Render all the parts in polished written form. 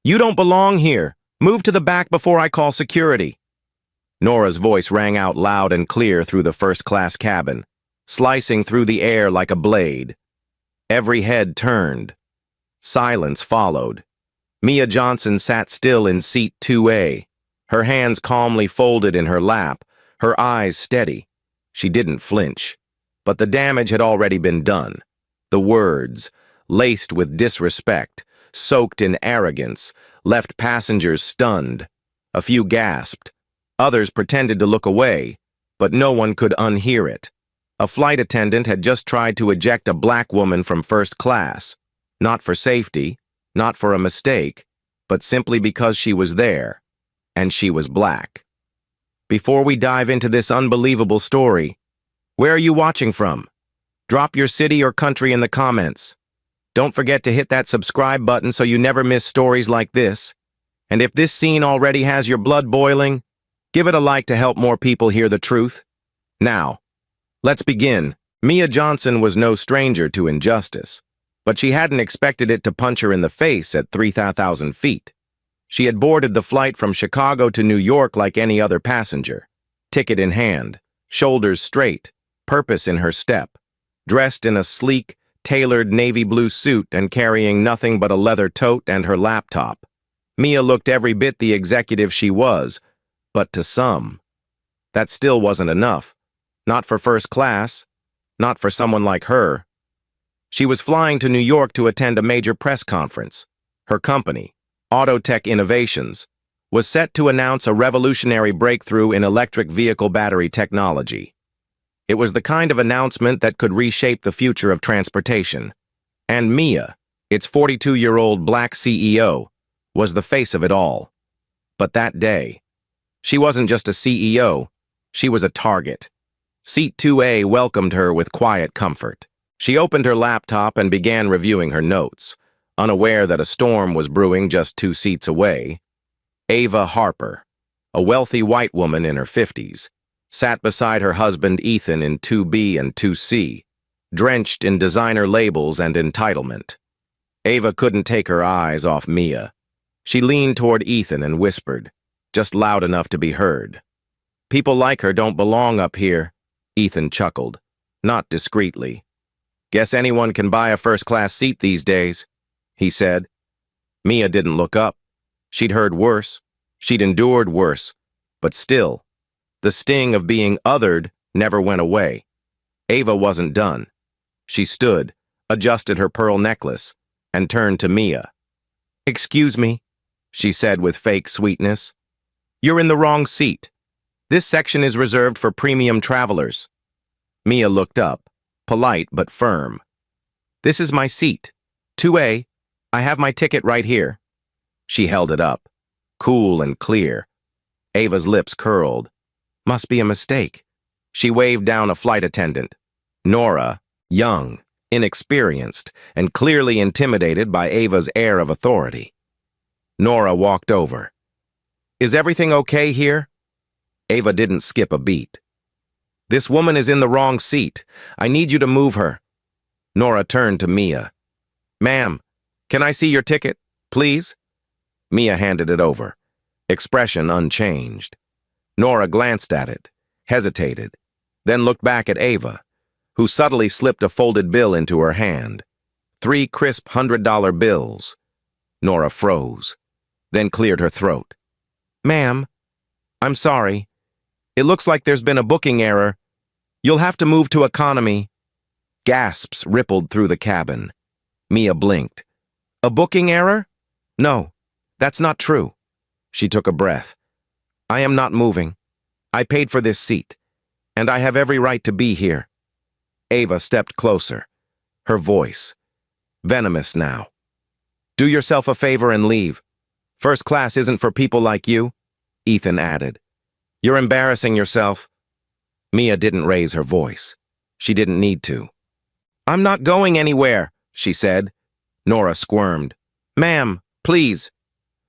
You don't belong here. Move to the back before I call security. Nora's voice rang out loud and clear through the first-class cabin, slicing through the air like a blade. Every head turned. Silence followed. Mia Johnson sat still in seat 2A, her hands calmly folded in her lap, her eyes steady. She didn't flinch. But the damage had already been done. The words, laced with disrespect, soaked in arrogance, left passengers stunned. A few gasped. Others pretended to look away, but no one could unhear it. A flight attendant had just tried to eject a black woman from first class, not for safety, not for a mistake, but simply because she was there, and she was black. Before we dive into this unbelievable story, where are you watching from? Drop your city or country in the comments. Don't forget to hit that subscribe button so you never miss stories like this. And if this scene already has your blood boiling, give it a like to help more people hear the truth. Now, let's begin. Mia Johnson was no stranger to injustice, but she hadn't expected it to punch her in the face at 3,000 feet. She had boarded the flight from Chicago to New York like any other passenger, ticket in hand, shoulders straight, purpose in her step, dressed in a sleek, tailored navy blue suit and carrying nothing but a leather tote and her laptop. Mia looked every bit the executive she was, but to some, that still wasn't enough. Not for first class, not for someone like her. She was flying to New York to attend a major press conference. Her company, Autotech Innovations, was set to announce a revolutionary breakthrough in electric vehicle battery technology. It was the kind of announcement that could reshape the future of transportation. And Mia, its 42-year-old black CEO, was the face of it all. But that day, she wasn't just a CEO, she was a target. Seat 2A welcomed her with quiet comfort. She opened her laptop and began reviewing her notes, unaware that a storm was brewing just 2 seats away. Ava Harper, a wealthy white woman in her 50s, sat beside her husband Ethan in 2B and 2C, drenched in designer labels and entitlement. Ava couldn't take her eyes off Mia. She leaned toward Ethan and whispered, just loud enough to be heard. "People like her don't belong up here," Ethan chuckled, not discreetly. "Guess anyone can buy a first-class seat these days," he said. Mia didn't look up. She'd heard worse. She'd endured worse. But still, the sting of being othered never went away. Ava wasn't done. She stood, adjusted her pearl necklace, and turned to Mia. "Excuse me," she said with fake sweetness. "You're in the wrong seat. This section is reserved for premium travelers." Mia looked up, polite but firm. "This is my seat. 2A. I have my ticket right here." She held it up, cool and clear. Ava's lips curled. Must be a mistake. She waved down a flight attendant. Nora, young, inexperienced, and clearly intimidated by Ava's air of authority. Nora walked over. "Is everything okay here?" Ava didn't skip a beat. "This woman is in the wrong seat. I need you to move her." Nora turned to Mia. "Ma'am, can I see your ticket, please?" Mia handed it over, expression unchanged. Nora glanced at it, hesitated, then looked back at Ava, who subtly slipped a folded bill into her hand. 3 crisp $100 bills. Nora froze, then cleared her throat. "Ma'am, I'm sorry. It looks like there's been a booking error. You'll have to move to economy." Gasps rippled through the cabin. Mia blinked. "A booking error? No, that's not true." She took a breath. "I am not moving. I paid for this seat, and I have every right to be here." Ava stepped closer, her voice venomous now. "Do yourself a favor and leave. First class isn't for people like you," Ethan added. "You're embarrassing yourself." Mia didn't raise her voice. She didn't need to. "I'm not going anywhere," she said. Nora squirmed. "Ma'am, please."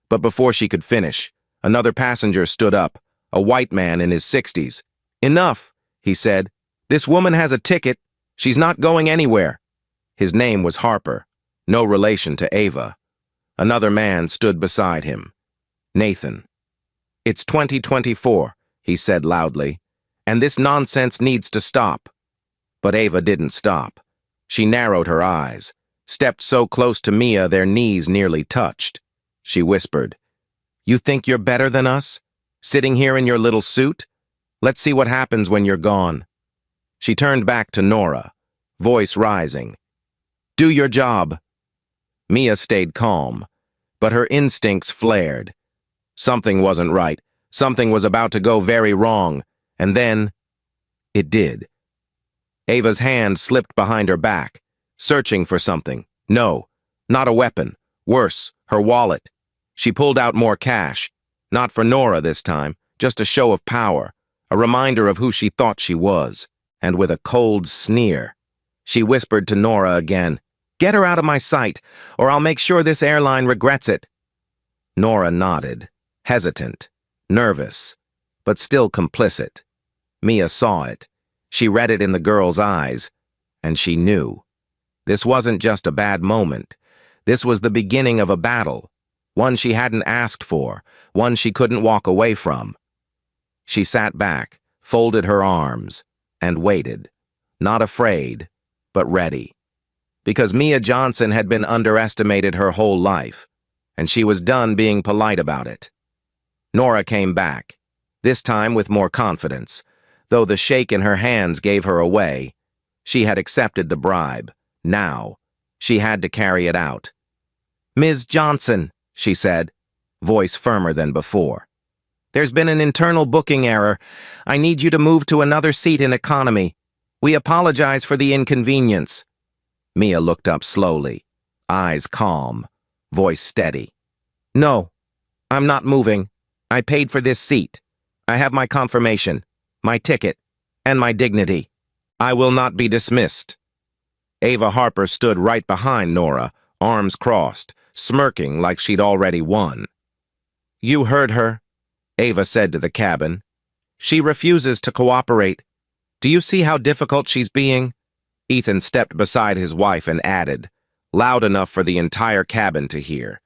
But before she could finish, another passenger stood up, a white man in his 60s. "Enough," he said. "This woman has a ticket. She's not going anywhere." His name was Harper, no relation to Ava. Another man stood beside him. Nathan. "It's 2024, he said loudly, "and this nonsense needs to stop." But Ava didn't stop. She narrowed her eyes, stepped so close to Mia their knees nearly touched. She whispered, "You think you're better than us? Sitting here in your little suit? Let's see what happens when you're gone." She turned back to Nora, voice rising. "Do your job." Mia stayed calm, but her instincts flared. Something wasn't right. Something was about to go very wrong, and then it did. Ava's hand slipped behind her back, searching for something. No, not a weapon. Worse, her wallet. She pulled out more cash. Not for Nora this time, just a show of power, a reminder of who she thought she was. And with a cold sneer, she whispered to Nora again, "Get her out of my sight, or I'll make sure this airline regrets it." Nora nodded, hesitant, nervous, but still complicit. Mia saw it. She read it in the girl's eyes, and she knew. This wasn't just a bad moment. This was the beginning of a battle, one she hadn't asked for, one she couldn't walk away from. She sat back, folded her arms, and waited, not afraid, but ready. Because Mia Johnson had been underestimated her whole life, and she was done being polite about it. Nora came back, this time with more confidence, though the shake in her hands gave her away. She had accepted the bribe. Now, she had to carry it out. "Ms. Johnson," she said, voice firmer than before. "There's been an internal booking error. I need you to move to another seat in economy. We apologize for the inconvenience." Mia looked up slowly, eyes calm, voice steady. "No, I'm not moving. I paid for this seat. I have my confirmation, my ticket, and my dignity. I will not be dismissed." Ava Harper stood right behind Nora, arms crossed, smirking like she'd already won. "You heard her," Ava said to the cabin. "She refuses to cooperate. Do you see how difficult she's being?" Ethan stepped beside his wife and added, loud enough for the entire cabin to hear,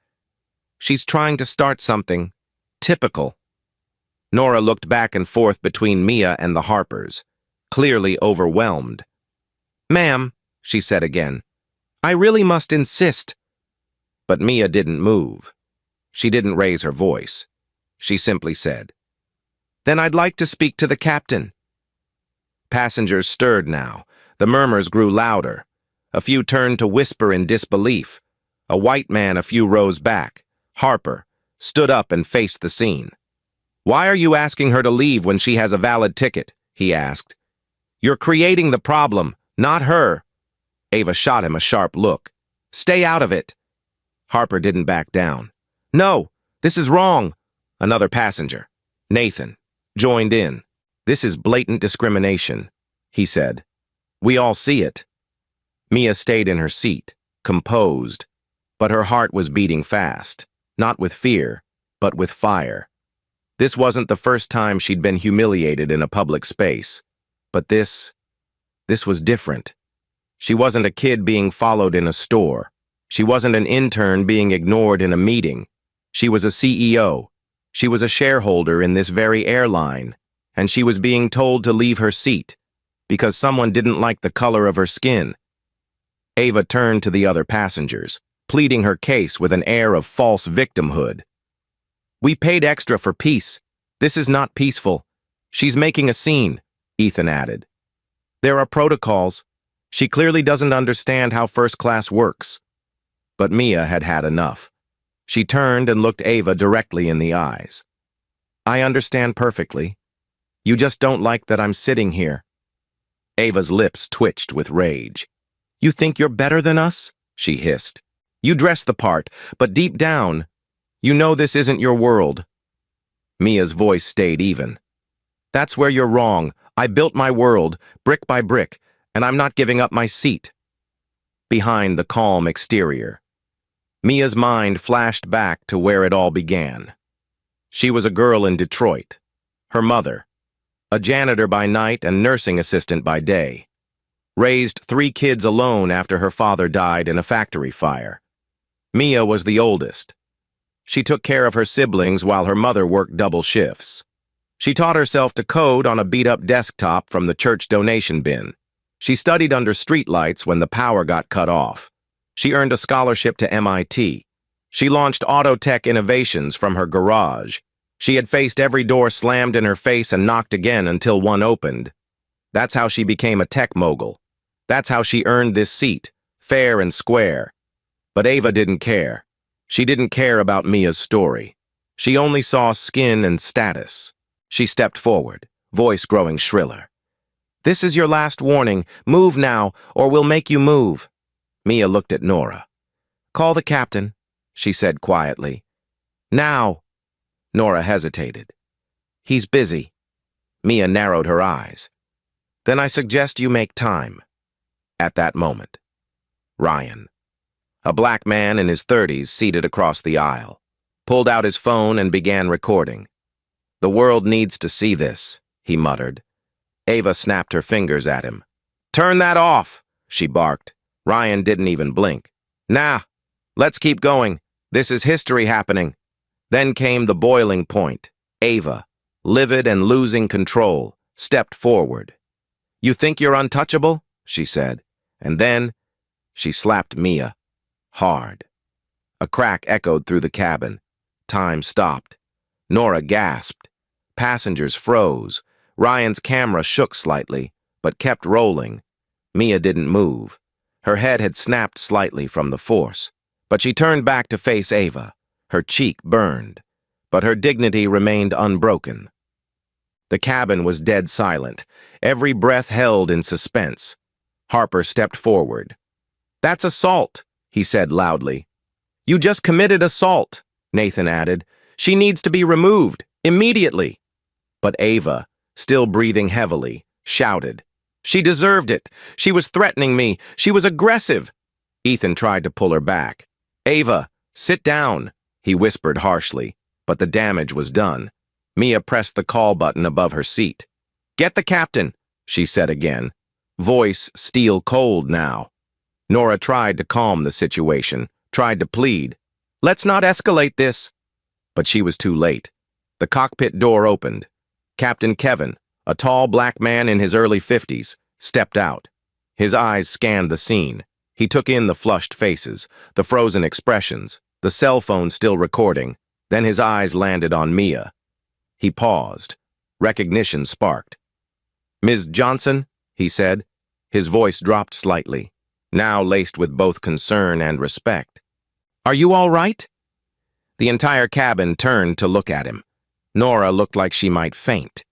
"She's trying to start something. Typical." Nora looked back and forth between Mia and the Harpers, clearly overwhelmed. "Ma'am," she said again, "I really must insist." But Mia didn't move. She didn't raise her voice. She simply said, "Then I'd like to speak to the captain." Passengers stirred now. The murmurs grew louder. A few turned to whisper in disbelief. A white man a few rows back, Harper, stood up and faced the scene. "Why are you asking her to leave when she has a valid ticket?" he asked. "You're creating the problem, not her." Ava shot him a sharp look. "Stay out of it." Harper didn't back down. "No, this is wrong." Another passenger, Nathan, joined in. "This is blatant discrimination," he said. "We all see it." Mia stayed in her seat, composed, but her heart was beating fast, not with fear, but with fire. This wasn't the first time she'd been humiliated in a public space, but this was different. She wasn't a kid being followed in a store. She wasn't an intern being ignored in a meeting. She was a CEO. She was a shareholder in this very airline, and she was being told to leave her seat because someone didn't like the color of her skin. Ava turned to the other passengers, pleading her case with an air of false victimhood. "We paid extra for peace. This is not peaceful. She's making a scene," Ethan added. "There are protocols. She clearly doesn't understand how first class works." But Mia had had enough. She turned and looked Ava directly in the eyes. "I understand perfectly. You just don't like that I'm sitting here." Ava's lips twitched with rage. "You think you're better than us?" she hissed. "You dress the part, but deep down, you know this isn't your world." Mia's voice stayed even. "That's where you're wrong. I built my world, brick by brick, and I'm not giving up my seat." Behind the calm exterior, Mia's mind flashed back to where it all began. She was a girl in Detroit. Her mother, a janitor by night and nursing assistant by day, raised 3 kids alone after her father died in a factory fire. Mia was the oldest. She took care of her siblings while her mother worked double shifts. She taught herself to code on a beat-up desktop from the church donation bin. She studied under streetlights when the power got cut off. She earned a scholarship to MIT. She launched auto tech innovations from her garage. She had faced every door slammed in her face and knocked again until one opened. That's how she became a tech mogul. That's how she earned this seat, fair and square. But Ava didn't care. She didn't care about Mia's story. She only saw skin and status. She stepped forward, voice growing shriller. "This is your last warning. Move now, or we'll make you move." Mia looked at Nora. "Call the captain," she said quietly. "Now." Nora hesitated. "He's busy." Mia narrowed her eyes. "Then I suggest you make time." At that moment, Ryan, a black man in his 30s seated across the aisle, pulled out his phone and began recording. "The world needs to see this," he muttered. Ava snapped her fingers at him. "Turn that off," she barked. Ryan didn't even blink. "Nah, let's keep going. This is history happening." Then came the boiling point. Ava, livid and losing control, stepped forward. "You think you're untouchable?" she said. And then she slapped Mia. Hard. A crack echoed through the cabin. Time stopped. Nora gasped. Passengers froze. Ryan's camera shook slightly, but kept rolling. Mia didn't move. Her head had snapped slightly from the force, but she turned back to face Ava. Her cheek burned, but her dignity remained unbroken. The cabin was dead silent, every breath held in suspense. Harper stepped forward. "That's assault," he said loudly. "You just committed assault," Nathan added. "She needs to be removed, immediately." But Ava, still breathing heavily, shouted, "She deserved it. She was threatening me. She was aggressive." Ethan tried to pull her back. "Ava, sit down," he whispered harshly, but the damage was done. Mia pressed the call button above her seat. "Get the captain," she said again, voice steel cold now. Nora tried to calm the situation, tried to plead. "Let's not escalate this." But she was too late. The cockpit door opened. Captain Kevin, a tall black man in his early 50s, stepped out. His eyes scanned the scene. He took in the flushed faces, the frozen expressions, the cell phone still recording. Then his eyes landed on Mia. He paused. Recognition sparked. "Ms. Johnson," he said. His voice dropped slightly, now laced with both concern and respect. "Are you all right?" The entire cabin turned to look at him. Nora looked like she might faint.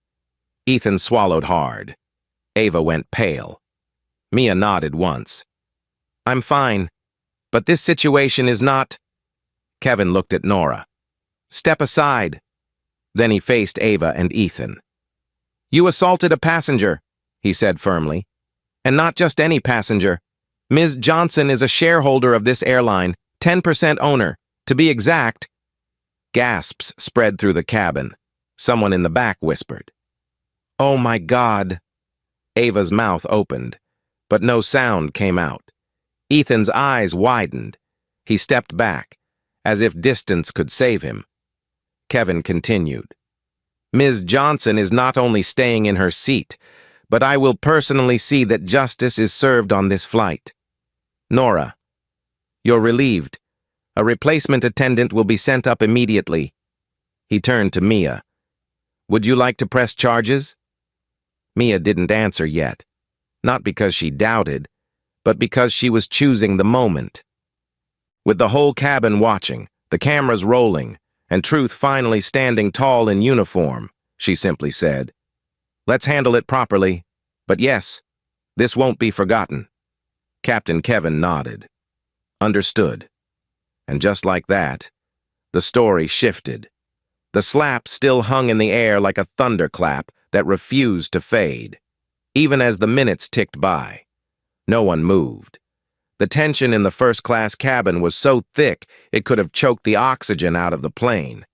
Ethan swallowed hard. Ava went pale. Mia nodded once. "I'm fine, but this situation is not—" Kevin looked at Nora. "Step aside." Then he faced Ava and Ethan. "You assaulted a passenger," he said firmly. "And not just any passenger. Ms. Johnson is a shareholder of this airline, 10% owner. To be exact—" Gasps spread through the cabin. Someone in the back whispered, "Oh my God." Ava's mouth opened, but no sound came out. Ethan's eyes widened. He stepped back, as if distance could save him. Kevin continued, "Ms. Johnson is not only staying in her seat, but I will personally see that justice is served on this flight. Nora, you're relieved. A replacement attendant will be sent up immediately." He turned to Mia. "Would you like to press charges?" Mia didn't answer yet, not because she doubted, but because she was choosing the moment. With the whole cabin watching, the cameras rolling, and Truth finally standing tall in uniform, she simply said, "Let's handle it properly, but yes, this won't be forgotten." Captain Kevin nodded. Understood. And just like that, the story shifted. The slap still hung in the air like a thunderclap that refused to fade. Even as the minutes ticked by, no one moved. The tension in the first-class cabin was so thick it could have choked the oxygen out of the plane.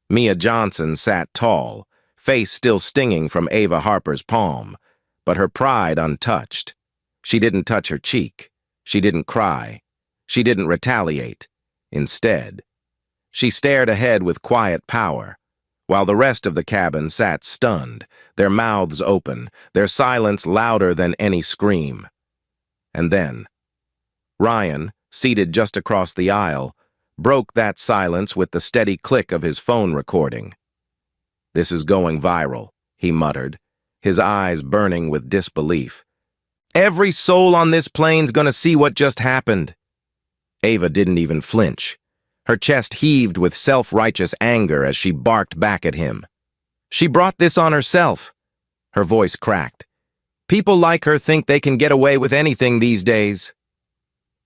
Mia Johnson sat tall, face still stinging from Ava Harper's palm, but her pride untouched. She didn't touch her cheek. She didn't cry. She didn't retaliate. Instead, she stared ahead with quiet power, while the rest of the cabin sat stunned, their mouths open, their silence louder than any scream. And then, Ryan, seated just across the aisle, broke that silence with the steady click of his phone recording. "This is going viral," he muttered, his eyes burning with disbelief. "Every soul on this plane's gonna see what just happened." Ava didn't even flinch. Her chest heaved with self-righteous anger as she barked back at him. "She brought this on herself." Her voice cracked. "People like her think they can get away with anything these days."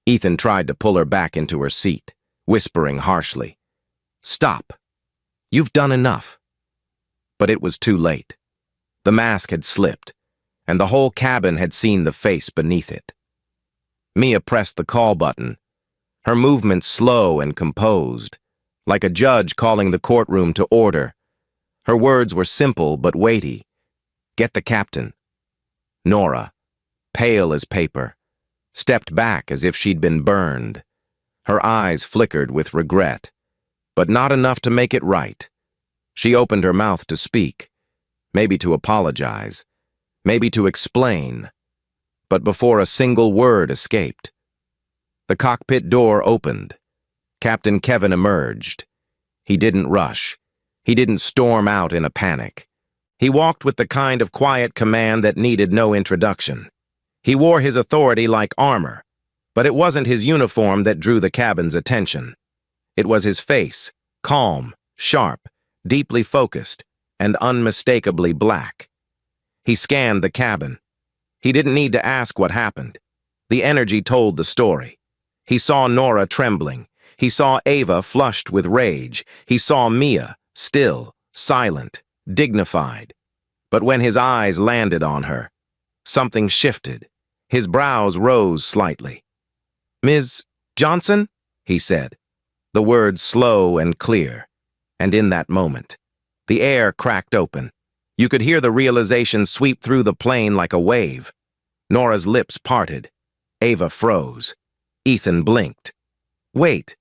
Ethan tried to pull her back into her seat, whispering harshly, "Stop. You've done enough." But it was too late. The mask had slipped, and the whole cabin had seen the face beneath it. Mia pressed the call button, her movements slow and composed, like a judge calling the courtroom to order. Her words were simple but weighty. "Get the captain." Nora, pale as paper, stepped back as if she'd been burned. Her eyes flickered with regret, but not enough to make it right. She opened her mouth to speak, maybe to apologize, maybe to explain, but before a single word escaped. The cockpit door opened. Captain Kevin emerged. He didn't rush. He didn't storm out in a panic. He walked with the kind of quiet command that needed no introduction. He wore his authority like armor, but it wasn't his uniform that drew the cabin's attention. It was his face, calm, sharp, deeply focused, and unmistakably black. He scanned the cabin. He didn't need to ask what happened. The energy told the story. He saw Nora trembling. He saw Ava flushed with rage. He saw Mia, still, silent, dignified. But when his eyes landed on her, something shifted. His brows rose slightly. "Ms. Johnson?" he said, the words slow and clear. And in that moment, the air cracked open. You could hear the realization sweep through the plane like a wave. Nora's lips parted. Ava froze. Ethan blinked. "Wait,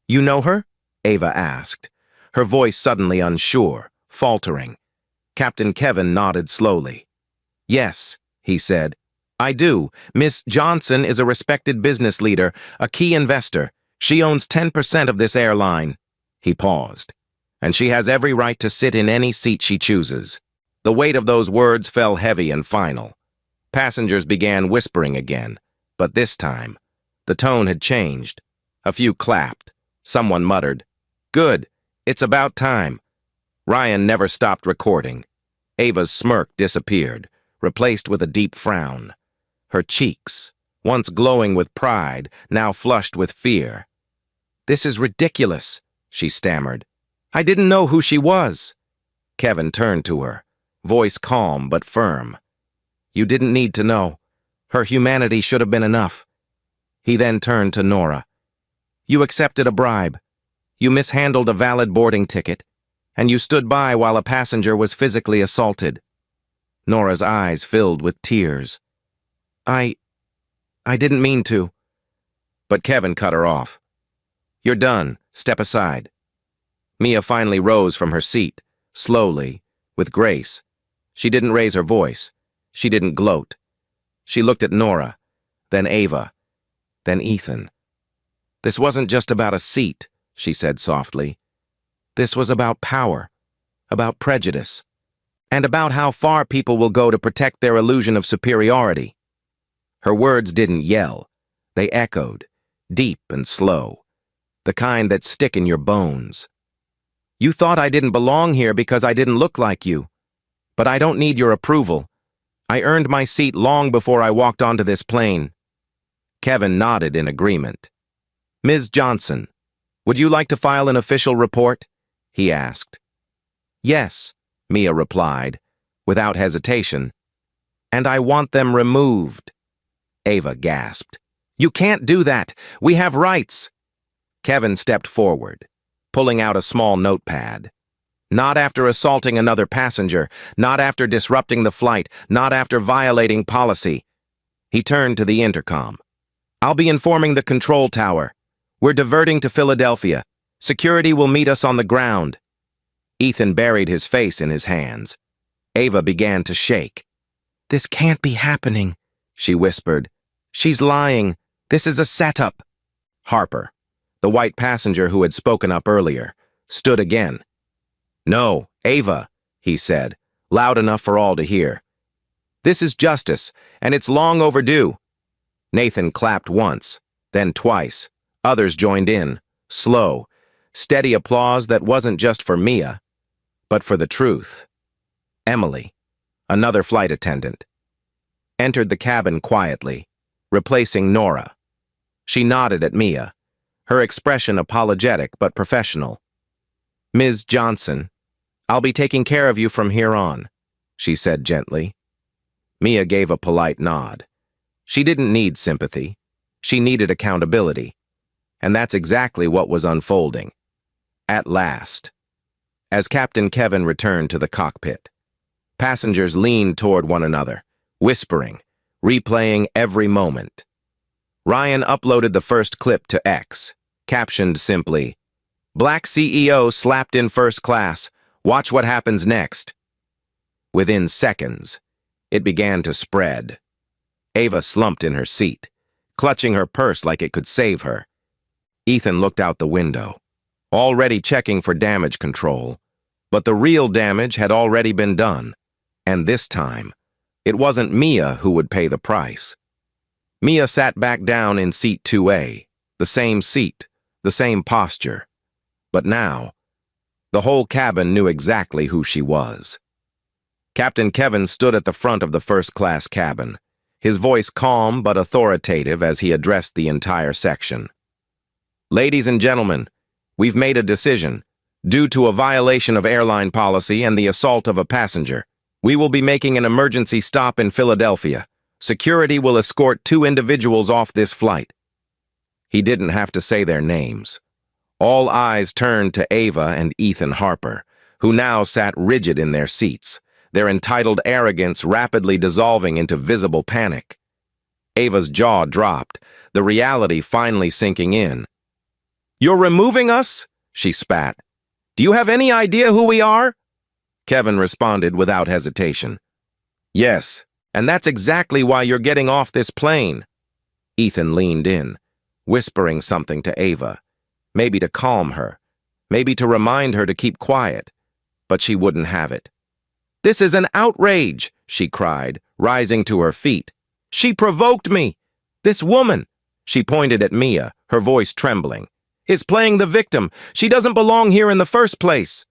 you know her?" Ava asked, her voice suddenly unsure, faltering. Captain Kevin nodded slowly. "Yes," he said, "I do. Miss Johnson is a respected business leader, a key investor. She owns 10% of this airline." He paused. "And she has every right to sit in any seat she chooses." The weight of those words fell heavy and final. Passengers began whispering again, but this time, the tone had changed. A few clapped. Someone muttered, "Good, it's about time." Ryan never stopped recording. Ava's smirk disappeared, replaced with a deep frown. Her cheeks, once glowing with pride, now flushed with fear. "This is ridiculous," she stammered. "I didn't know who she was." Kevin turned to her, voice calm but firm. "You didn't need to know. Her humanity should have been enough." He then turned to Nora. "You accepted a bribe. You mishandled a valid boarding ticket, and you stood by while a passenger was physically assaulted." Nora's eyes filled with tears. I didn't mean to." But Kevin cut her off. "You're done. Step aside." Mia finally rose from her seat, slowly, with grace. She didn't raise her voice. She didn't gloat. She looked at Nora, then Ava, then Ethan. "This wasn't just about a seat," she said softly. "This was about power, about prejudice, and about how far people will go to protect their illusion of superiority." Her words didn't yell. They echoed, deep and slow, the kind that stick in your bones. "You thought I didn't belong here because I didn't look like you. But I don't need your approval. I earned my seat long before I walked onto this plane." Kevin nodded in agreement. "Ms. Johnson, would you like to file an official report?" he asked. "Yes," Mia replied, without hesitation. "And I want them removed." Ava gasped. "You can't do that. We have rights." Kevin stepped forward, pulling out a small notepad. "Not after assaulting another passenger, not after disrupting the flight, not after violating policy." He turned to the intercom. "I'll be informing the control tower. We're diverting to Philadelphia. Security will meet us on the ground. Ethan buried his face in his hands. Ava began to shake. This can't be happening, she whispered. She's lying. This is a setup. Harper, the white passenger who had spoken up earlier, stood again. No, Ava, he said, loud enough for all to hear. This is justice, and it's long overdue. Nathan clapped once, then twice. Others joined in, slow, steady applause that wasn't just for Mia, but for the truth. Emily, another flight attendant, entered the cabin quietly, replacing Nora. She nodded at Mia, her expression apologetic but professional. Ms. Johnson, I'll be taking care of you from here on, she said gently. Mia gave a polite nod. She didn't need sympathy. She needed accountability. And that's exactly what was unfolding. At last. As Captain Kevin returned to the cockpit, passengers leaned toward one another, whispering, replaying every moment. Ryan uploaded the first clip to X, captioned simply, "Black CEO slapped in first class. Watch what happens next." Within seconds, it began to spread. Ava slumped in her seat, clutching her purse like it could save her. Ethan looked out the window, already checking for damage control. But the real damage had already been done, and this time, it wasn't Mia who would pay the price. Mia sat back down in seat 2A, the same seat, the same posture. But now, the whole cabin knew exactly who she was. Captain Kevin stood at the front of the first-class cabin, his voice calm but authoritative as he addressed the entire section. Ladies and gentlemen, we've made a decision. Due to a violation of airline policy and the assault of a passenger, we will be making an emergency stop in Philadelphia. Security will escort 2 individuals off this flight. He didn't have to say their names. All eyes turned to Ava and Ethan Harper, who now sat rigid in their seats, their entitled arrogance rapidly dissolving into visible panic. Ava's jaw dropped, the reality finally sinking in. "You're removing us?" she spat. "Do you have any idea who we are?" Kevin responded without hesitation. "Yes, and that's exactly why you're getting off this plane." Ethan leaned in, whispering something to Ava, maybe to calm her, maybe to remind her to keep quiet, but she wouldn't have it. "This is an outrage," she cried, rising to her feet. "She provoked me. This woman," she pointed at Mia, her voice trembling, "is playing the victim. She doesn't belong here in the first place."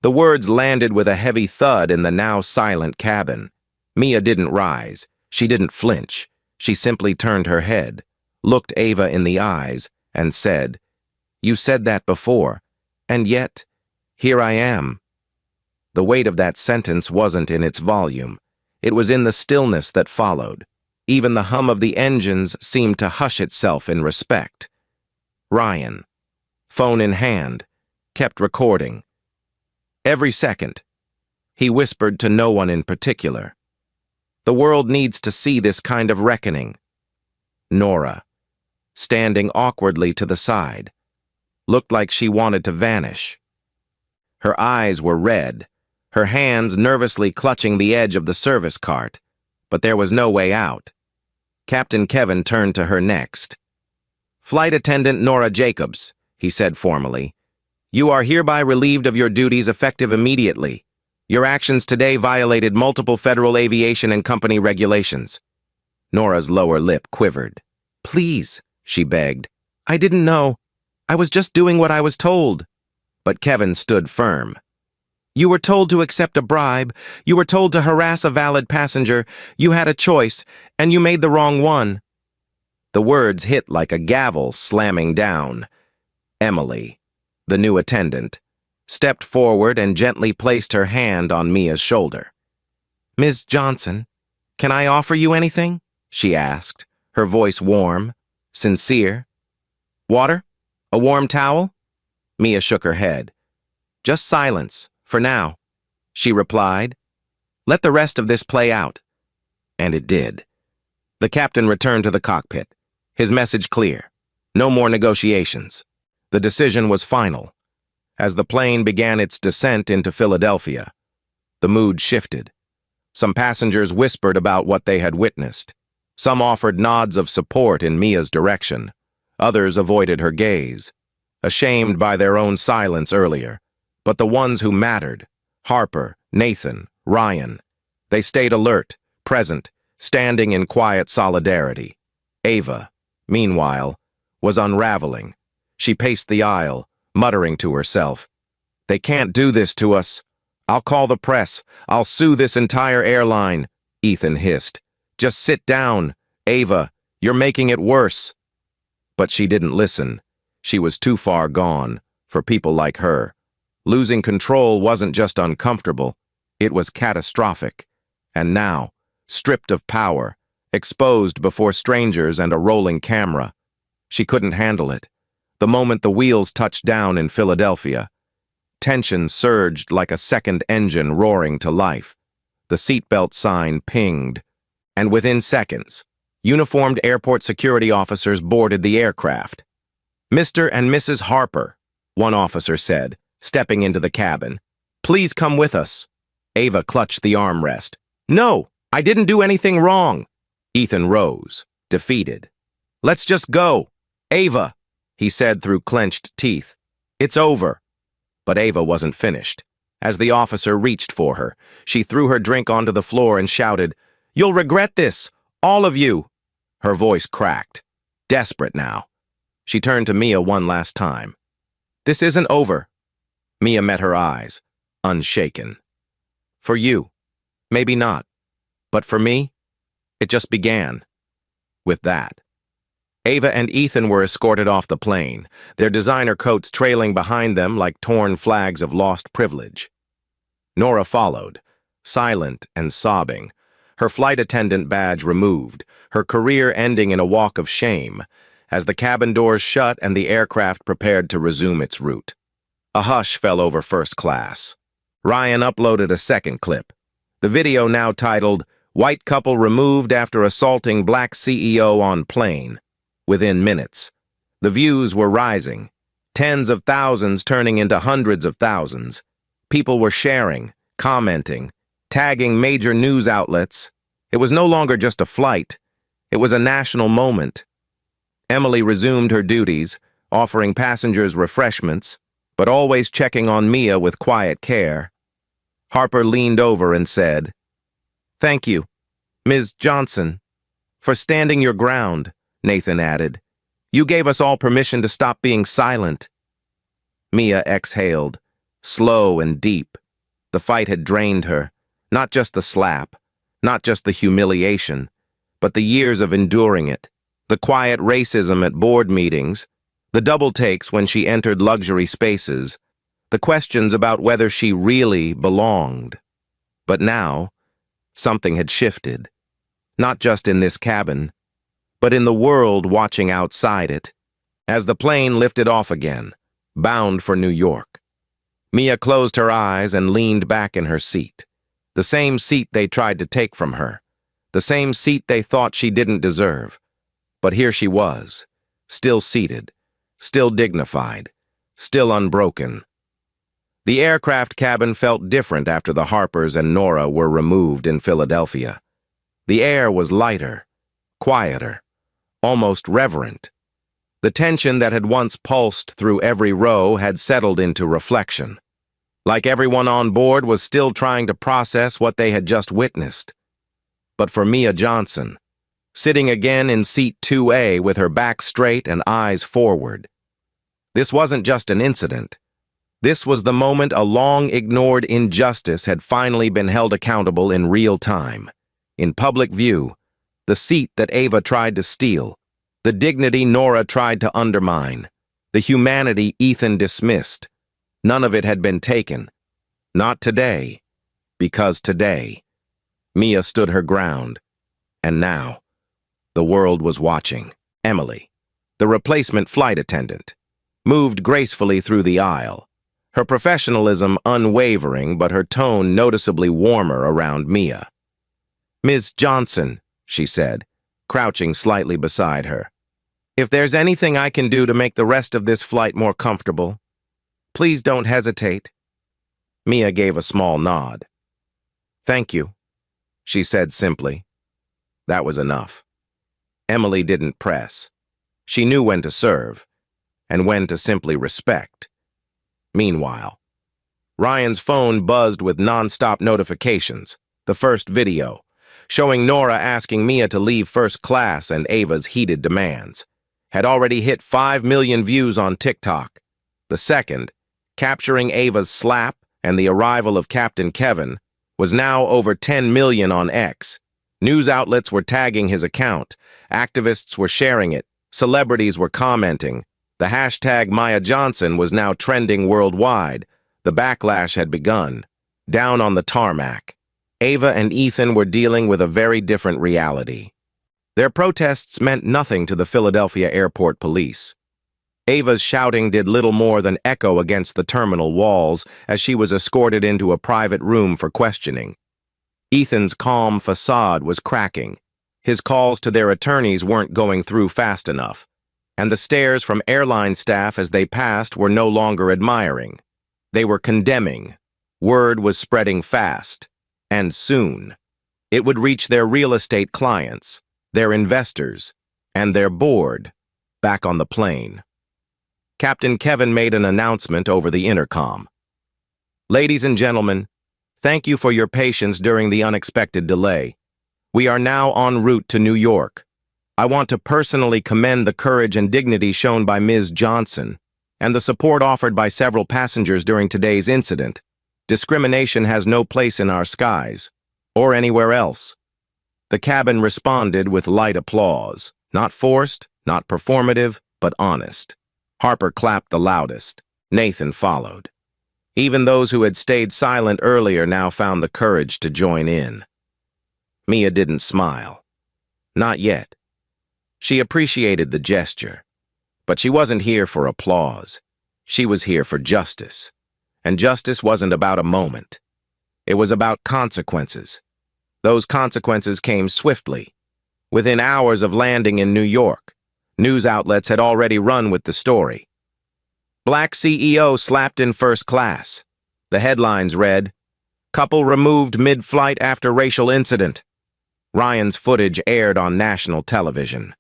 The words landed with a heavy thud in the now silent cabin. Mia didn't rise. She didn't flinch. She simply turned her head, looked Ava in the eyes, and said, "You said that before, and yet, here I am." The weight of that sentence wasn't in its volume. It was in the stillness that followed. Even the hum of the engines seemed to hush itself in respect. Ryan, phone in hand, kept recording. Every second, he whispered to no one in particular. The world needs to see this kind of reckoning. Nora, standing awkwardly to the side, looked like she wanted to vanish. Her eyes were red, her hands nervously clutching the edge of the service cart, but there was no way out. Captain Kevin turned to her next. "Flight Attendant Nora Jacobs," he said formally, "you are hereby relieved of your duties effective immediately. Your actions today violated multiple federal aviation and company regulations." Nora's lower lip quivered. "Please," she begged. "I didn't know. I was just doing what I was told." But Kevin stood firm. "You were told to accept a bribe. You were told to harass a valid passenger. You had a choice, and you made the wrong one." The words hit like a gavel slamming down. Emily, the new attendant, stepped forward and gently placed her hand on Mia's shoulder. "Ms. Johnson, can I offer you anything?" she asked, her voice warm, sincere. "Water? A warm towel?" Mia shook her head. "Just silence, for now," she replied. "Let the rest of this play out." And it did. The captain returned to the cockpit, his message clear. No more negotiations. The decision was final. As the plane began its descent into Philadelphia, the mood shifted. Some passengers whispered about what they had witnessed. Some offered nods of support in Mia's direction. Others avoided her gaze, ashamed by their own silence earlier. But the ones who mattered, Harper, Nathan, Ryan, they stayed alert, present, standing in quiet solidarity. Ava, meanwhile, was unraveling. She paced the aisle, muttering to herself, "They can't do this to us. I'll call the press. I'll sue this entire airline," Ethan hissed. "Just sit down, Ava. You're making it worse." But she didn't listen. She was too far gone for people like her. Losing control wasn't just uncomfortable, it was catastrophic. And now, stripped of power, exposed before strangers and a rolling camera, she couldn't handle it. The moment the wheels touched down in Philadelphia, tension surged like a second engine roaring to life. The seatbelt sign pinged, and within seconds, uniformed airport security officers boarded the aircraft. "Mr. and Mrs. Harper," one officer said, stepping into the cabin. "Please come with us." Ava clutched the armrest. "No, I didn't do anything wrong." Ethan rose, defeated. "Let's just go. Ava," he said through clenched teeth. "It's over." But Ava wasn't finished. As the officer reached for her, she threw her drink onto the floor and shouted, "You'll regret this, all of you." Her voice cracked, desperate now. She turned to Mia one last time. "This isn't over." Mia met her eyes, unshaken. "For you, maybe not. But for me, it just began. With that." Ava and Ethan were escorted off the plane, their designer coats trailing behind them like torn flags of lost privilege. Nora followed, silent and sobbing, her flight attendant badge removed, her career ending in a walk of shame, as the cabin doors shut and the aircraft prepared to resume its route. A hush fell over first class. Ryan uploaded a second clip, the video now titled, "White Couple Removed After Assaulting Black CEO on Plane." Within minutes, the views were rising, tens of thousands turning into hundreds of thousands. People were sharing, commenting, tagging major news outlets. It was no longer just a flight. It was a national moment. Emily resumed her duties, offering passengers refreshments, but always checking on Mia with quiet care. Harper leaned over and said, "Thank you, Ms. Johnson, for standing your ground," Nathan added. "You gave us all permission to stop being silent." Mia exhaled, slow and deep. The fight had drained her, not just the slap, not just the humiliation, but the years of enduring it, the quiet racism at board meetings, the double takes when she entered luxury spaces, the questions about whether she really belonged. But now, something had shifted, not just in this cabin, but in the world watching outside it. As the plane lifted off again, bound for New York, Mia closed her eyes and leaned back in her seat. The same seat they tried to take from her, the same seat they thought she didn't deserve. But here she was, still seated, still dignified, still unbroken. The aircraft cabin felt different after the Harpers and Nora were removed in Philadelphia. The air was lighter, quieter, almost reverent. The tension that had once pulsed through every row had settled into reflection. Like everyone on board was still trying to process what they had just witnessed. But for Mia Johnson, sitting again in seat 2A with her back straight and eyes forward, this wasn't just an incident. This was the moment a long-ignored injustice had finally been held accountable in real time. In public view, the seat that Ava tried to steal, the dignity Nora tried to undermine, the humanity Ethan dismissed, none of it had been taken. Not today, because today, Mia stood her ground. And now, the world was watching. Emily, the replacement flight attendant, moved gracefully through the aisle, her professionalism unwavering but her tone noticeably warmer around Mia. "Ms. Johnson," she said, crouching slightly beside her. If there's anything I can do to make the rest of this flight more comfortable, please don't hesitate. Mia gave a small nod. Thank you, she said simply. That was enough. Emily didn't press. She knew when to serve, and when to simply respect. Meanwhile, Ryan's phone buzzed with non-stop notifications, the first video, showing Nora asking Mia to leave first class and Ava's heated demands, had already hit 5 million views on TikTok. The second, capturing Ava's slap and the arrival of Captain Kevin, was now over 10 million on X. News outlets were tagging his account, activists were sharing it, celebrities were commenting. The hashtag Maya Johnson was now trending worldwide. The backlash had begun. Down on the tarmac, Ava and Ethan were dealing with a very different reality. Their protests meant nothing to the Philadelphia airport police. Ava's shouting did little more than echo against the terminal walls as she was escorted into a private room for questioning. Ethan's calm facade was cracking. His calls to their attorneys weren't going through fast enough, and the stares from airline staff as they passed were no longer admiring. They were condemning. Word was spreading fast, and soon. It would reach their real estate clients, their investors, and their board, back on the plane. Captain Kevin made an announcement over the intercom. Ladies and gentlemen, thank you for your patience during the unexpected delay. We are now en route to New York. I want to personally commend the courage and dignity shown by Ms. Johnson and the support offered by several passengers during today's incident. Discrimination has no place in our skies, or anywhere else. The cabin responded with light applause, not forced, not performative, but honest. Harper clapped the loudest. Nathan followed. Even those who had stayed silent earlier now found the courage to join in. Mia didn't smile. Not yet. She appreciated the gesture, but she wasn't here for applause. She was here for justice. And justice wasn't about a moment. It was about consequences. Those consequences came swiftly. Within hours of landing in New York, news outlets had already run with the story. Black CEO slapped in first class. The headlines read, Couple removed mid-flight after racial incident. Ryan's footage aired on national television.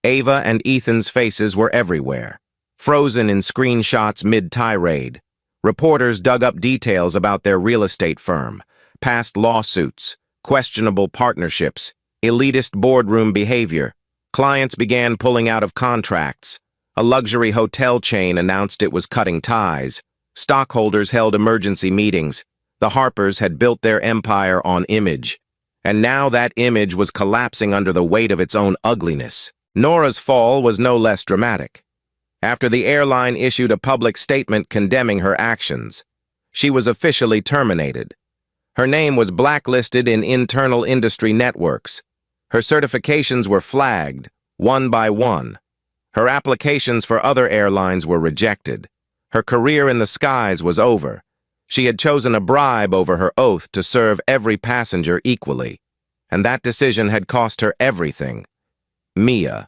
Ava and Ethan's faces were everywhere, frozen in screenshots mid-tirade. Reporters dug up details about their real estate firm, past lawsuits, questionable partnerships, elitist boardroom behavior. Clients began pulling out of contracts. A luxury hotel chain announced it was cutting ties. Stockholders held emergency meetings. The Harpers had built their empire on image. And now that image was collapsing under the weight of its own ugliness. Nora's fall was no less dramatic. After the airline issued a public statement condemning her actions, she was officially terminated. Her name was blacklisted in internal industry networks. Her certifications were flagged, one by one. Her applications for other airlines were rejected. Her career in the skies was over. She had chosen a bribe over her oath to serve every passenger equally, and that decision had cost her everything. Mia,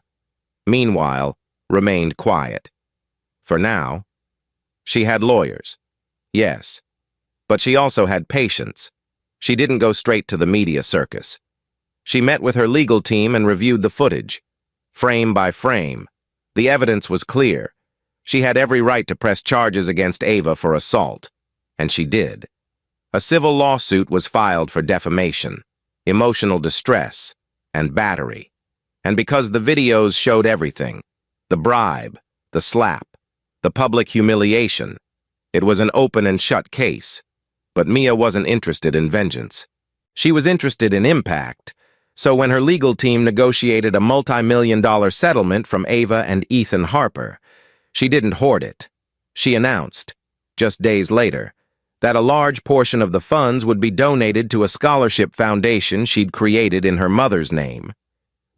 meanwhile, remained quiet. For now, she had lawyers. Yes, but she also had patience. She didn't go straight to the media circus. She met with her legal team and reviewed the footage. Frame by frame, the evidence was clear. She had every right to press charges against Ava for assault, and she did. A civil lawsuit was filed for defamation, emotional distress, and battery. And because the videos showed everything, the bribe, the slap, the public humiliation, it was an open and shut case. But Mia wasn't interested in vengeance. She was interested in impact. So when her legal team negotiated a multi-million-dollar settlement from Ava and Ethan Harper, she didn't hoard it. She announced, just days later, that a large portion of the funds would be donated to a scholarship foundation she'd created in her mother's name.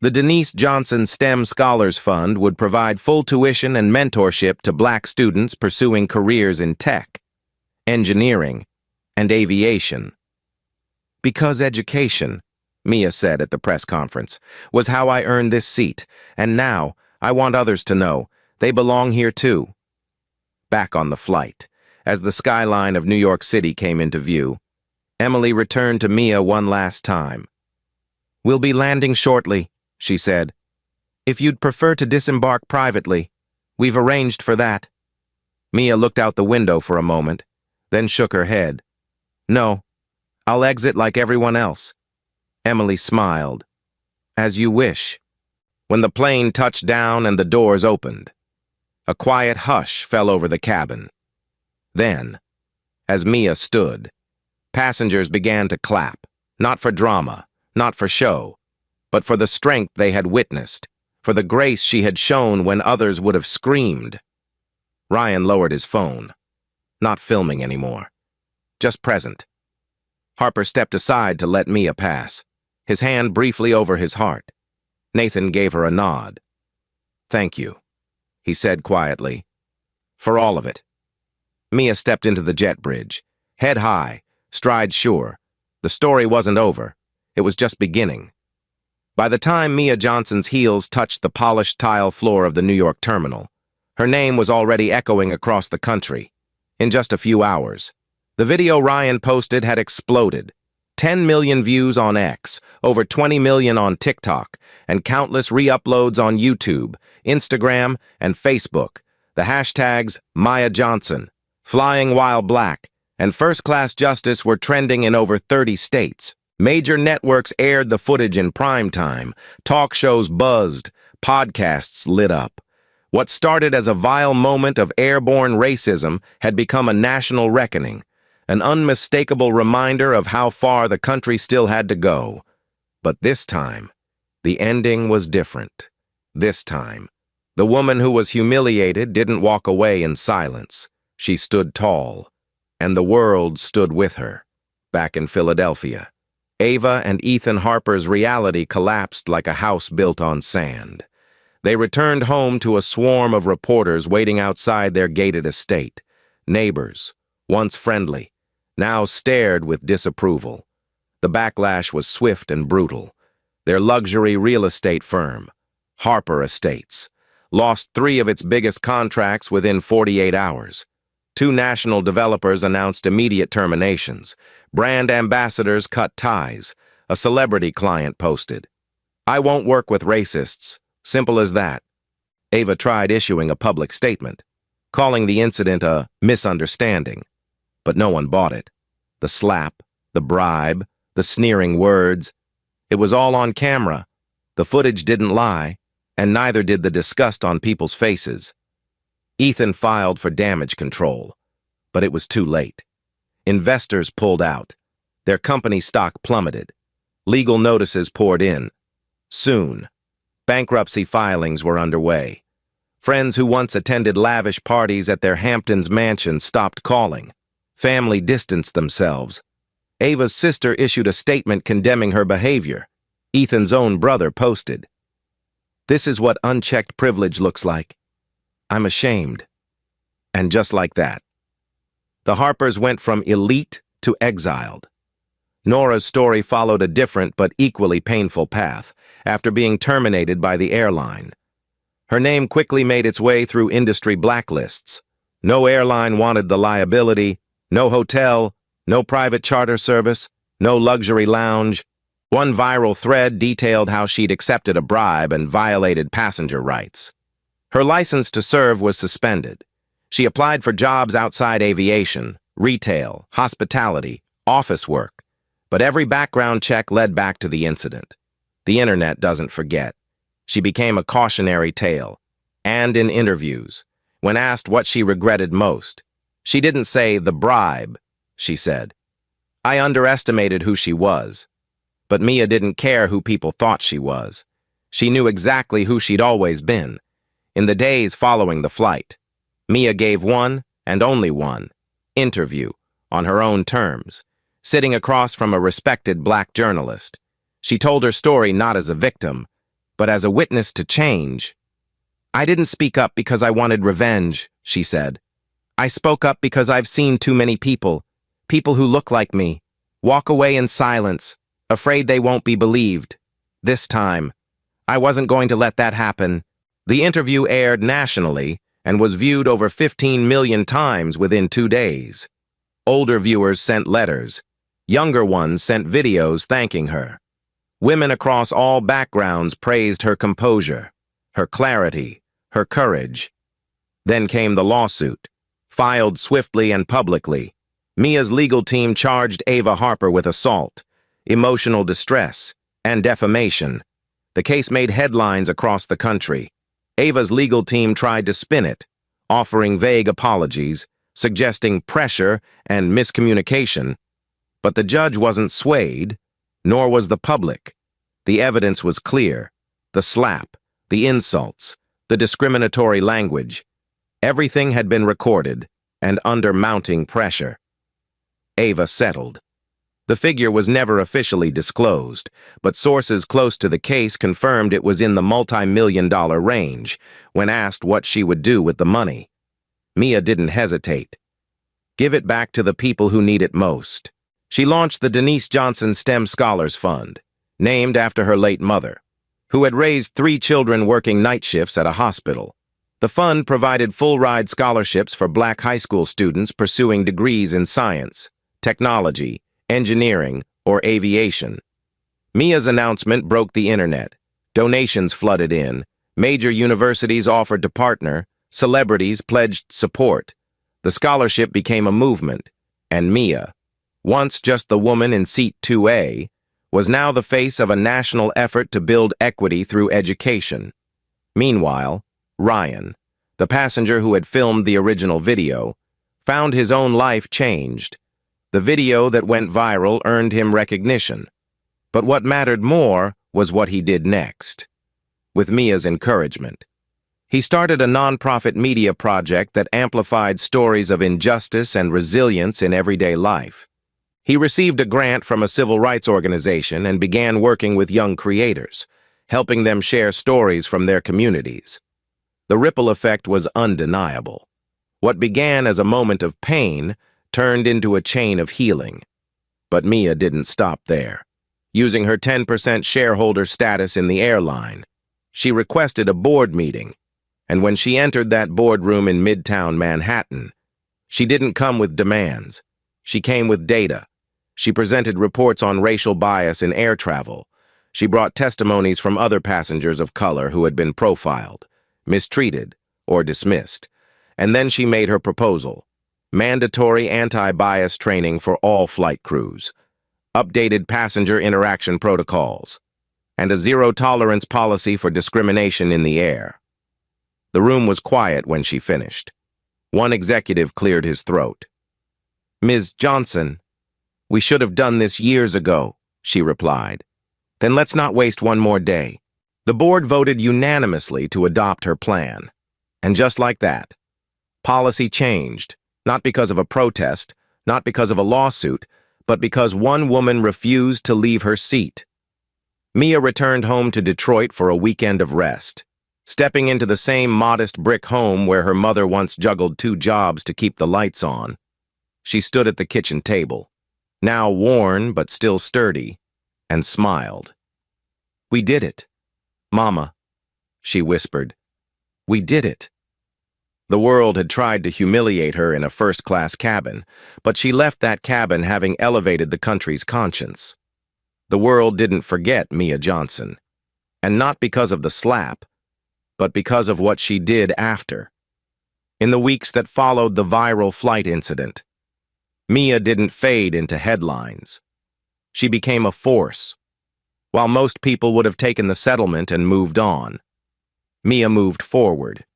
The Denise Johnson STEM Scholars Fund would provide full tuition and mentorship to Black students pursuing careers in tech, engineering, and aviation. Because education, Mia said at the press conference, was how I earned this seat, and now I want others to know. They belong here too. Back on the flight, as the skyline of New York City came into view, Emily returned to Mia one last time. "We'll be landing shortly," she said. "If you'd prefer to disembark privately, we've arranged for that." Mia looked out the window for a moment, then shook her head. "No, I'll exit like everyone else." Emily smiled. "As you wish." When the plane touched down and the doors opened, a quiet hush fell over the cabin. Then, as Mia stood, passengers began to clap, not for drama, not for show, but for the strength they had witnessed, for the grace she had shown when others would have screamed. Ryan lowered his phone, not filming anymore, just present. Harper stepped aside to let Mia pass, his hand briefly over his heart. Nathan gave her a nod. "Thank you," he said quietly, "for all of it." Mia stepped into the jet bridge, head high, stride sure. The story wasn't over. It was just beginning. By the time Mia Johnson's heels touched the polished tile floor of the New York terminal, her name was already echoing across the country. In just a few hours, the video Ryan posted had exploded. 10 million views on X, over 20 million on TikTok, and countless re-uploads on YouTube, Instagram, and Facebook. The hashtags Maya Johnson, Flying While Black, and First Class Justice were trending in over 30 states. Major networks aired the footage in prime time. Talk shows buzzed. Podcasts lit up. What started as a vile moment of airborne racism had become a national reckoning, an unmistakable reminder of how far the country still had to go. But this time, the ending was different. This time, the woman who was humiliated didn't walk away in silence. She stood tall, and the world stood with her. Back in Philadelphia, Ava and Ethan Harper's reality collapsed like a house built on sand. They returned home to a swarm of reporters waiting outside their gated estate. Neighbors, once friendly, now stared with disapproval. The backlash was swift and brutal. Their luxury real estate firm, Harper Estates, lost 3 of its biggest contracts within 48 hours. 2 national developers announced immediate terminations. Brand ambassadors cut ties. A celebrity client posted, "I won't work with racists. Simple as that." Ava tried issuing a public statement, calling the incident a misunderstanding, but no one bought it. The slap, the bribe, the sneering words. It was all on camera. The footage didn't lie, and neither did the disgust on people's faces. Ethan filed for damage control, but it was too late. Investors pulled out. Their company stock plummeted. Legal notices poured in. Soon, bankruptcy filings were underway. Friends who once attended lavish parties at their Hamptons mansion stopped calling. Family distanced themselves. Ava's sister issued a statement condemning her behavior. Ethan's own brother posted, "This is what unchecked privilege looks like. I'm ashamed." And just like that, the Harpers went from elite to exiled. Nora's story followed a different but equally painful path after being terminated by the airline. Her name quickly made its way through industry blacklists. No airline wanted the liability, no hotel, no private charter service, no luxury lounge. One viral thread detailed how she'd accepted a bribe and violated passenger rights. Her license to serve was suspended. She applied for jobs outside aviation, retail, hospitality, office work, but every background check led back to the incident. The internet doesn't forget. She became a cautionary tale. And in interviews, when asked what she regretted most, she didn't say the bribe, she said, "I underestimated who she was." But Mia didn't care who people thought she was. She knew exactly who she'd always been. In the days following the flight, Mia gave one, and only one, interview on her own terms, sitting across from a respected black journalist. She told her story not as a victim, but as a witness to change. "I didn't speak up because I wanted revenge," she said. "I spoke up because I've seen too many people who look like me, walk away in silence, afraid they won't be believed. This time, I wasn't going to let that happen." The interview aired nationally and was viewed over 15 million times within 2 days. Older viewers sent letters. Younger ones sent videos thanking her. Women across all backgrounds praised her composure, her clarity, her courage. Then came the lawsuit, filed swiftly and publicly. Mia's legal team charged Ava Harper with assault, emotional distress, and defamation. The case made headlines across the country. Ava's legal team tried to spin it, offering vague apologies, suggesting pressure and miscommunication. But the judge wasn't swayed, nor was the public. The evidence was clear. The slap, the insults, the discriminatory language. Everything had been recorded, and under mounting pressure. Ava settled. The figure was never officially disclosed, but sources close to the case confirmed it was in the multi-million-dollar range when asked what she would do with the money. Mia didn't hesitate. Give it back to the people who need it most. She launched the Denise Johnson STEM Scholars Fund, named after her late mother, who had raised 3 children working night shifts at a hospital. The fund provided full-ride scholarships for Black high school students pursuing degrees in science, technology, engineering, or aviation. Mia's announcement broke the internet. Donations flooded in. Major universities offered to partner. Celebrities pledged support. The scholarship became a movement, and Mia, once just the woman in seat 2A, was now the face of a national effort to build equity through education. Meanwhile, Ryan, the passenger who had filmed the original video, found his own life changed. The video that went viral earned him recognition. But what mattered more was what he did next. With Mia's encouragement, he started a nonprofit media project that amplified stories of injustice and resilience in everyday life. He received a grant from a civil rights organization and began working with young creators, helping them share stories from their communities. The ripple effect was undeniable. What began as a moment of pain turned into a chain of healing. But Mia didn't stop there. Using her 10% shareholder status in the airline, she requested a board meeting. And when she entered that boardroom in Midtown Manhattan, she didn't come with demands. She came with data. She presented reports on racial bias in air travel. She brought testimonies from other passengers of color who had been profiled, mistreated, or dismissed. And then she made her proposal: mandatory anti-bias training for all flight crews, updated passenger interaction protocols, and a zero-tolerance policy for discrimination in the air. The room was quiet when she finished. One executive cleared his throat. "Ms. Johnson, we should have done this years ago," she replied. "Then let's not waste one more day." The board voted unanimously to adopt her plan. And just like that, policy changed, not because of a protest, not because of a lawsuit, but because one woman refused to leave her seat. Mia returned home to Detroit for a weekend of rest, stepping into the same modest brick home where her mother once juggled 2 jobs to keep the lights on. She stood at the kitchen table, now worn but still sturdy, and smiled. "We did it, Mama," she whispered. "We did it." The world had tried to humiliate her in a first-class cabin, but she left that cabin having elevated the country's conscience. The world didn't forget Mia Johnson, and not because of the slap, but because of what she did after. In the weeks that followed the viral flight incident, Mia didn't fade into headlines. She became a force. While most people would have taken the settlement and moved on, Mia moved forward,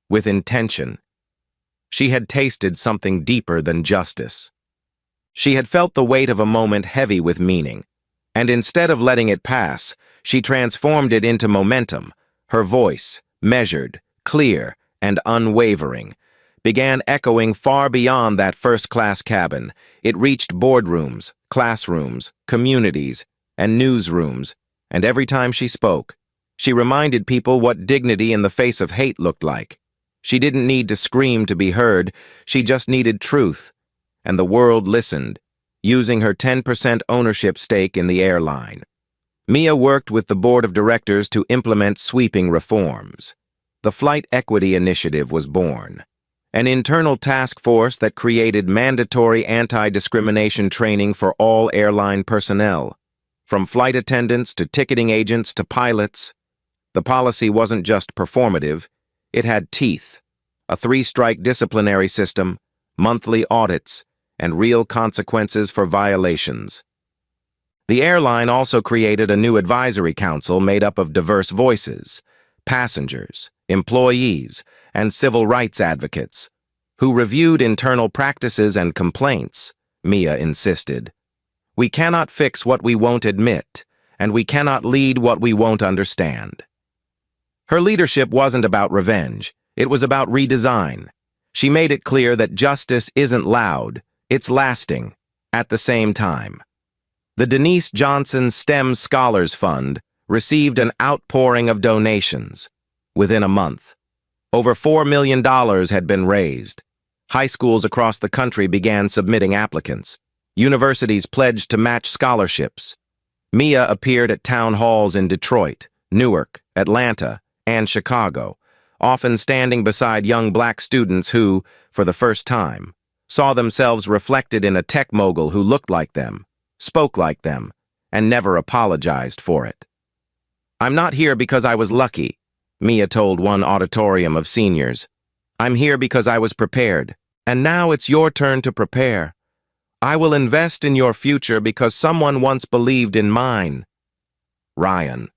with intention. She had tasted something deeper than justice. She had felt the weight of a moment heavy with meaning, and instead of letting it pass, she transformed it into momentum. Her voice, measured, clear, and unwavering, began echoing far beyond that first-class cabin. It reached boardrooms, classrooms, communities, and newsrooms, and every time she spoke, she reminded people what dignity in the face of hate looked like. She didn't need to scream to be heard, she just needed truth. And the world listened, using her 10% ownership stake in the airline. Mia worked with the board of directors to implement sweeping reforms. The Flight Equity Initiative was born, an internal task force that created mandatory anti-discrimination training for all airline personnel, from flight attendants to ticketing agents to pilots. The policy wasn't just performative, it had teeth, a 3-strike disciplinary system, monthly audits, and real consequences for violations. The airline also created a new advisory council made up of diverse voices, passengers, employees, and civil rights advocates, who reviewed internal practices and complaints. Mia insisted. We cannot fix what we won't admit, and we cannot lead what we won't understand. Her leadership wasn't about revenge, it was about redesign. She made it clear that justice isn't loud, it's lasting, at the same time. The Denise Johnson STEM Scholars Fund received an outpouring of donations. Within a month, over $4 million had been raised. High schools across the country began submitting applicants. Universities pledged to match scholarships. Mia appeared at town halls in Detroit, Newark, Atlanta, and Chicago, often standing beside young black students who, for the first time, saw themselves reflected in a tech mogul who looked like them, spoke like them, and never apologized for it. I'm not here because I was lucky, Mia told one auditorium of seniors. I'm here because I was prepared, and now it's your turn to prepare. I will invest in your future because someone once believed in mine. Ryan,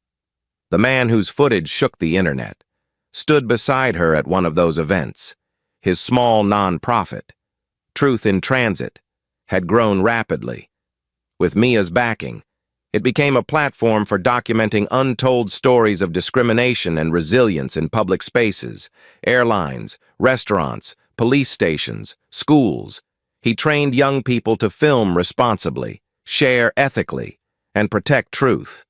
the man whose footage shook the internet, stood beside her at one of those events. His small nonprofit, Truth in Transit, had grown rapidly. With Mia's backing, it became a platform for documenting untold stories of discrimination and resilience in public spaces, airlines, restaurants, police stations, schools. He trained young people to film responsibly, share ethically, and protect truth.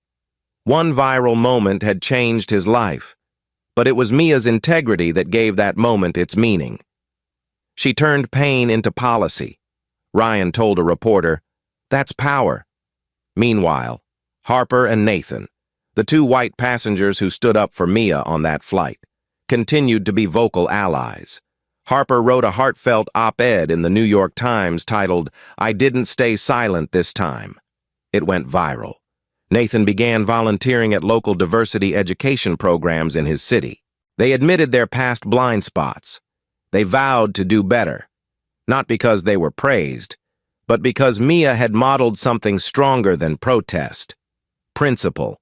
One viral moment had changed his life, but it was Mia's integrity that gave that moment its meaning. She turned pain into policy. Ryan told a reporter, "That's power." Meanwhile, Harper and Nathan, the 2 white passengers who stood up for Mia on that flight, continued to be vocal allies. Harper wrote a heartfelt op-ed in the New York Times titled, "I Didn't Stay Silent This Time." It went viral. Nathan began volunteering at local diversity education programs in his city. They admitted their past blind spots. They vowed to do better, not because they were praised, but because Mia had modeled something stronger than protest. Principle.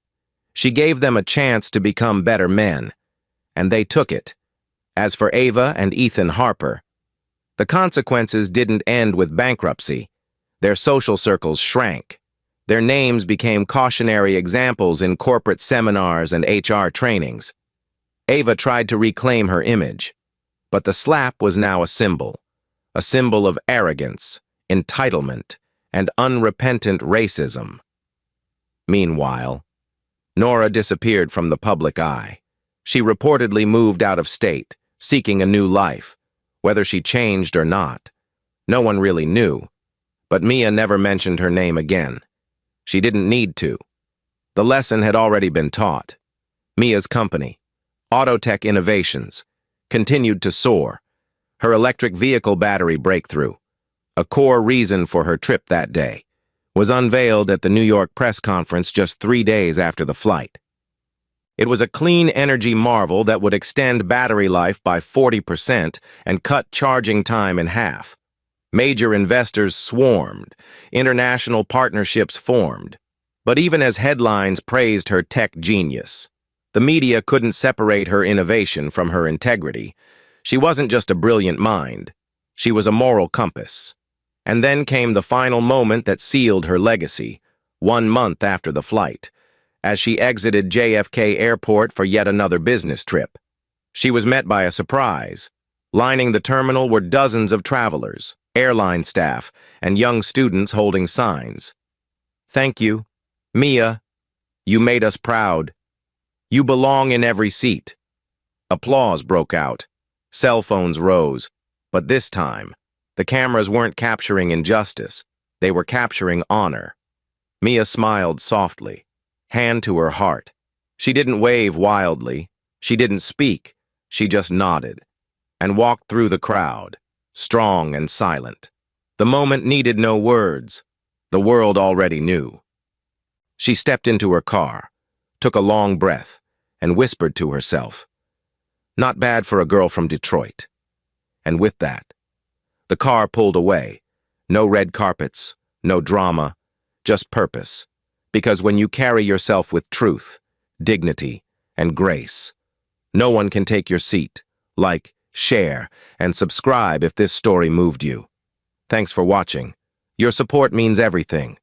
She gave them a chance to become better men, and they took it. As for Ava and Ethan Harper, the consequences didn't end with bankruptcy. Their social circles shrank. Their names became cautionary examples in corporate seminars and HR trainings. Ava tried to reclaim her image, but the slap was now a symbol of arrogance, entitlement, and unrepentant racism. Meanwhile, Nora disappeared from the public eye. She reportedly moved out of state, seeking a new life, whether she changed or not. No one really knew, but Mia never mentioned her name again. She didn't need to. The lesson had already been taught. Mia's company, Autotech Innovations, continued to soar. Her electric vehicle battery breakthrough, a core reason for her trip that day, was unveiled at the New York press conference just 3 days after the flight. It was a clean energy marvel that would extend battery life by 40% and cut charging time in half. Major investors swarmed, international partnerships formed. But even as headlines praised her tech genius, the media couldn't separate her innovation from her integrity. She wasn't just a brilliant mind, she was a moral compass. And then came the final moment that sealed her legacy, 1 month after the flight, as she exited JFK Airport for yet another business trip. She was met by a surprise. Lining the terminal were dozens of travelers, airline staff, and young students holding signs. "Thank you, Mia. You made us proud. You belong in every seat." Applause broke out. Cell phones rose. But this time, the cameras weren't capturing injustice. They were capturing honor. Mia smiled softly, hand to her heart. She didn't wave wildly. She didn't speak. She just nodded and walked through the crowd, strong and silent. The moment needed no words. The world already knew. She stepped into her car, took a long breath, and whispered to herself, "Not bad for a girl from Detroit." And with that, the car pulled away. No red carpets, no drama, just purpose. Because when you carry yourself with truth, dignity, and grace, no one can take your seat. Like, share, and subscribe if this story moved you. Thanks for watching. Your support means everything.